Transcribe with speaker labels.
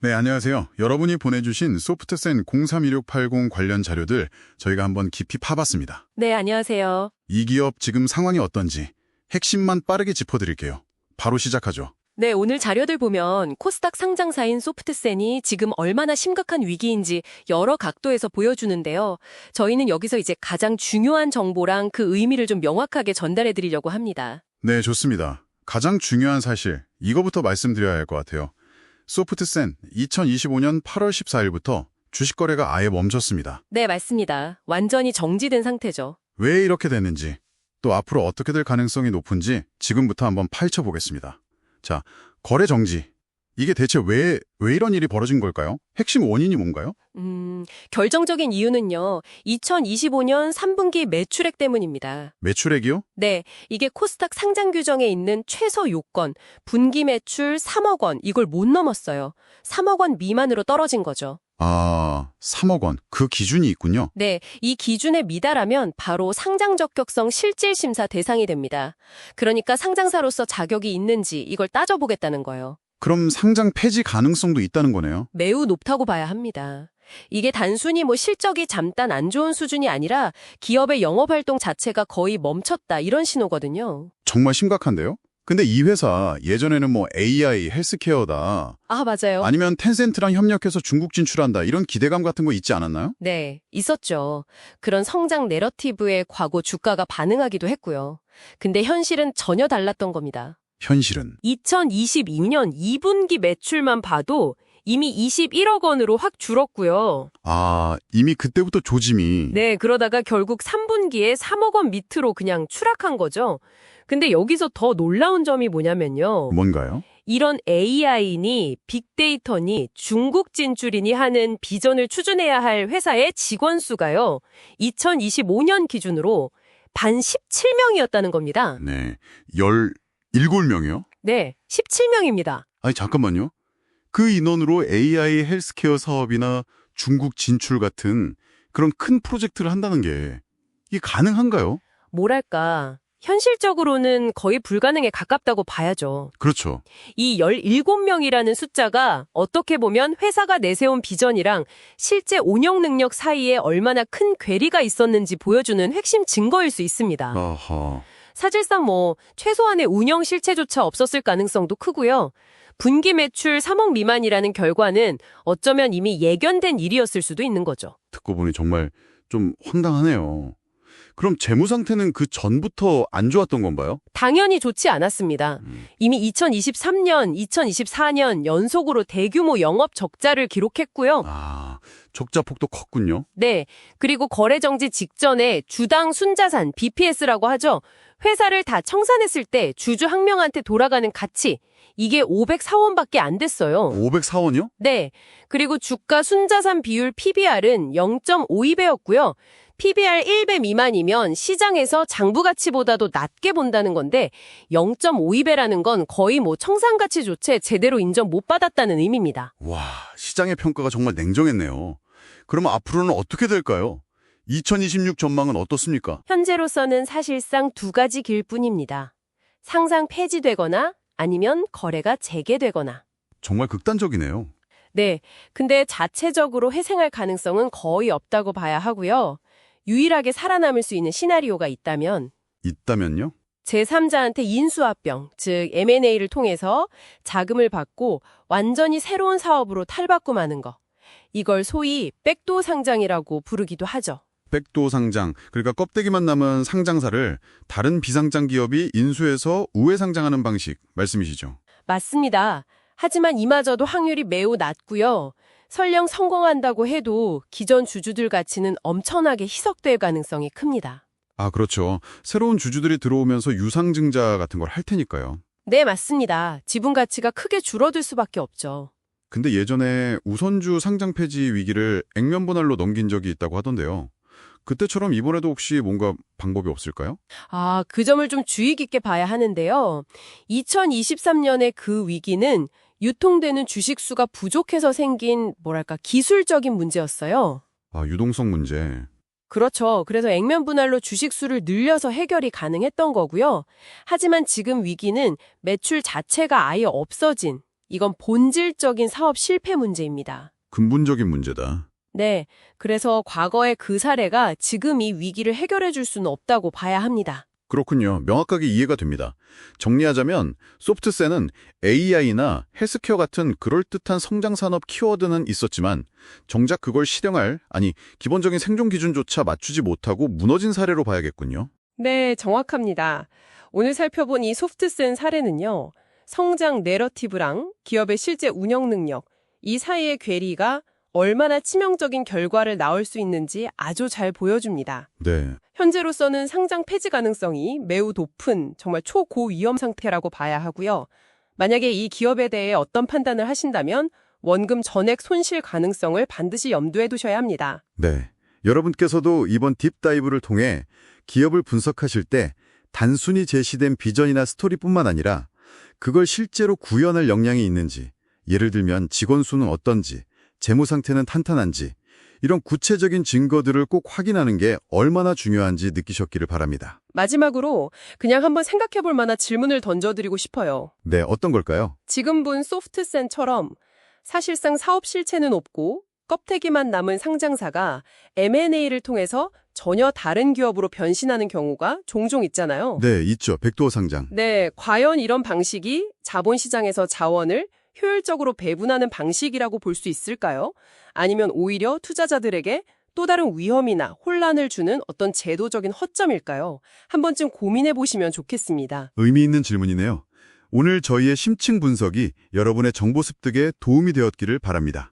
Speaker 1: 네, 안녕하세요. 여러분이 보내주신 소프트센 031680 관련 자료들 저희가 한번 깊이 파봤습니다.
Speaker 2: 네, 안녕하세요.
Speaker 1: 이 기업 지금 상황이 어떤지 핵심만 빠르게 짚어드릴게요. 바로 시작하죠.
Speaker 2: 네, 오늘 자료들 보면 코스닥 상장사인 소프트센이 지금 얼마나 심각한 위기인지 여러 각도에서 보여주는데요. 저희는 여기서 이제 가장 중요한 정보랑 그 의미를 좀 명확하게 전달해 드리려고 합니다.
Speaker 1: 네, 좋습니다. 가장 중요한 사실, 이거부터 말씀드려야 할 것 같아요. 소프트센 2025년 8월 14일부터 주식 거래가 아예 멈췄습니다.
Speaker 2: 네, 맞습니다. 완전히 정지된 상태죠.
Speaker 1: 왜 이렇게 됐는지, 또 앞으로 어떻게 될 가능성이 높은지 지금부터 한번 파헤쳐 보겠습니다. 자, 거래 정지. 이게 대체 왜 이런 일이 벌어진 걸까요? 핵심 원인이 뭔가요?
Speaker 2: 결정적인 이유는요. 2025년 3분기 매출액 때문입니다.
Speaker 1: 매출액이요?
Speaker 2: 네, 이게 코스닥 상장 규정에 있는 최소 요건, 분기 매출 3억 원, 이걸 못 넘었어요. 3억 원 미만으로 떨어진 거죠.
Speaker 1: 아, 3억 원. 그 기준이 있군요.
Speaker 2: 네, 이 기준에 미달하면 바로 상장 적격성 실질 심사 대상이 됩니다. 그러니까 상장사로서 자격이 있는지 이걸 따져보겠다는 거예요.
Speaker 1: 그럼 상장 폐지 가능성도 있다는 거네요.
Speaker 2: 매우 높다고 봐야 합니다. 이게 단순히 실적이 잠깐 안 좋은 수준이 아니라 기업의 영업활동 자체가 거의 멈췄다 이런 신호거든요.
Speaker 1: 정말 심각한데요? 근데 이 회사 예전에는 AI 헬스케어다.
Speaker 2: 아, 맞아요.
Speaker 1: 아니면 텐센트랑 협력해서 중국 진출한다. 이런 기대감 같은 거 있지 않았나요?
Speaker 2: 네, 있었죠. 그런 성장 내러티브에 과거 주가가 반응하기도 했고요. 근데 현실은 전혀 달랐던 겁니다.
Speaker 1: 현실은.
Speaker 2: 2022년 2분기 매출만 봐도 이미 21억 원으로 확 줄었고요.
Speaker 1: 아, 이미 그때부터 조짐이.
Speaker 2: 네, 그러다가 결국 3분기에 3억 원 밑으로 그냥 추락한 거죠. 근데 여기서 더 놀라운 점이 뭐냐면요.
Speaker 1: 뭔가요?
Speaker 2: 이런 AI니 빅데이터니 중국 진출이니 하는 비전을 추진해야 할 회사의 직원 수가요. 2025년 기준으로 반 17명이었다는 겁니다.
Speaker 1: 네. 17명이요?
Speaker 2: 네, 17명입니다.
Speaker 1: 아니, 잠깐만요. 그 인원으로 AI 헬스케어 사업이나 중국 진출 같은 그런 큰 프로젝트를 한다는 게 이게 가능한가요?
Speaker 2: 뭐랄까, 현실적으로는 거의 불가능에 가깝다고 봐야죠.
Speaker 1: 그렇죠.
Speaker 2: 이 17명이라는 숫자가 어떻게 보면 회사가 내세운 비전이랑 실제 운영 능력 사이에 얼마나 큰 괴리가 있었는지 보여주는 핵심 증거일 수 있습니다.
Speaker 1: 아하.
Speaker 2: 사실상 최소한의 운영 실체조차 없었을 가능성도 크고요. 분기 매출 3억 미만이라는 결과는 어쩌면 이미 예견된 일이었을 수도 있는 거죠.
Speaker 1: 듣고 보니 정말 좀 황당하네요. 그럼 재무 상태는 그 전부터 안 좋았던 건가요?
Speaker 2: 당연히 좋지 않았습니다. 이미 2023년, 2024년 연속으로 대규모 영업 적자를 기록했고요.
Speaker 1: 아, 적자 폭도 컸군요.
Speaker 2: 네, 그리고 거래 정지 직전에 주당 순자산, BPS라고 하죠. 회사를 다 청산했을 때 주주 한 명한테 돌아가는 가치, 이게 504원밖에 안 됐어요.
Speaker 1: 504원이요?
Speaker 2: 네, 그리고 주가 순자산 비율 PBR은 0.52배였고요. PBR 1배 미만이면 시장에서 장부 가치보다도 낮게 본다는 건데 0.52배라는 건 거의 청산 가치조차 제대로 인정 못 받았다는 의미입니다.
Speaker 1: 와, 시장의 평가가 정말 냉정했네요. 그러면 앞으로는 어떻게 될까요? 2026 전망은 어떻습니까?
Speaker 2: 현재로서는 사실상 두 가지 길뿐입니다. 상장 폐지되거나 아니면 거래가 재개되거나.
Speaker 1: 정말 극단적이네요.
Speaker 2: 네, 근데 자체적으로 회생할 가능성은 거의 없다고 봐야 하고요. 유일하게 살아남을 수 있는 시나리오가
Speaker 1: 있다면요?
Speaker 2: 제3자한테 인수합병, 즉 M&A를 통해서 자금을 받고 완전히 새로운 사업으로 탈바꿈하는 거. 이걸 소위 백도 상장이라고 부르기도 하죠.
Speaker 1: 백도 상장, 그러니까 껍데기만 남은 상장사를 다른 비상장 기업이 인수해서 우회 상장하는 방식 말씀이시죠?
Speaker 2: 맞습니다. 하지만 이마저도 확률이 매우 낮고요. 설령 성공한다고 해도 기존 주주들 가치는 엄청나게 희석될 가능성이 큽니다.
Speaker 1: 아, 그렇죠. 새로운 주주들이 들어오면서 유상증자 같은 걸 할 테니까요.
Speaker 2: 네, 맞습니다. 지분 가치가 크게 줄어들 수밖에 없죠.
Speaker 1: 근데 예전에 우선주 상장 폐지 위기를 액면 분할로 넘긴 적이 있다고 하던데요. 그때처럼 이번에도 혹시 뭔가 방법이 없을까요?
Speaker 2: 아, 그 점을 좀 주의 깊게 봐야 하는데요. 2023년의 그 위기는 유통되는 주식 수가 부족해서 생긴 기술적인 문제였어요.
Speaker 1: 아, 유동성 문제.
Speaker 2: 그렇죠. 그래서 액면 분할로 주식 수를 늘려서 해결이 가능했던 거고요. 하지만 지금 위기는 매출 자체가 아예 없어진 이건 본질적인 사업 실패 문제입니다.
Speaker 1: 근본적인 문제다.
Speaker 2: 네, 그래서 과거의 그 사례가 지금 이 위기를 해결해 줄 수는 없다고 봐야 합니다.
Speaker 1: 그렇군요. 명확하게 이해가 됩니다. 정리하자면 소프트셀은 AI나 헬스케어 같은 그럴듯한 성장 산업 키워드는 있었지만 정작 그걸 실행할, 아니 기본적인 생존 기준조차 맞추지 못하고 무너진 사례로 봐야겠군요.
Speaker 2: 네, 정확합니다. 오늘 살펴본 이 소프트센 사례는요. 성장 내러티브랑 기업의 실제 운영 능력, 이 사이의 괴리가 얼마나 치명적인 결과를 낳을 수 있는지 아주 잘 보여줍니다.
Speaker 1: 네.
Speaker 2: 현재로서는 상장 폐지 가능성이 매우 높은 정말 초고위험 상태라고 봐야 하고요. 만약에 이 기업에 대해 어떤 판단을 하신다면 원금 전액 손실 가능성을 반드시 염두에 두셔야 합니다.
Speaker 1: 네. 여러분께서도 이번 딥다이브를 통해 기업을 분석하실 때 단순히 제시된 비전이나 스토리뿐만 아니라 그걸 실제로 구현할 역량이 있는지, 예를 들면 직원 수는 어떤지, 재무 상태는 탄탄한지, 이런 구체적인 증거들을 꼭 확인하는 게 얼마나 중요한지 느끼셨기를 바랍니다.
Speaker 2: 마지막으로 그냥 한번 생각해 볼 만한 질문을 던져드리고 싶어요.
Speaker 1: 네, 어떤 걸까요?
Speaker 2: 지금 본 소프트센처럼 사실상 사업 실체는 없고 껍데기만 남은 상장사가 M&A를 통해서 전혀 다른 기업으로 변신하는 경우가 종종 있잖아요.
Speaker 1: 네, 있죠. 백도어 상장.
Speaker 2: 네, 과연 이런 방식이 자본시장에서 자원을 효율적으로 배분하는 방식이라고 볼 수 있을까요? 아니면 오히려 투자자들에게 또 다른 위험이나 혼란을 주는 어떤 제도적인 허점일까요? 한 번쯤 고민해 보시면 좋겠습니다.
Speaker 1: 의미 있는 질문이네요. 오늘 저희의 심층 분석이 여러분의 정보 습득에 도움이 되었기를 바랍니다.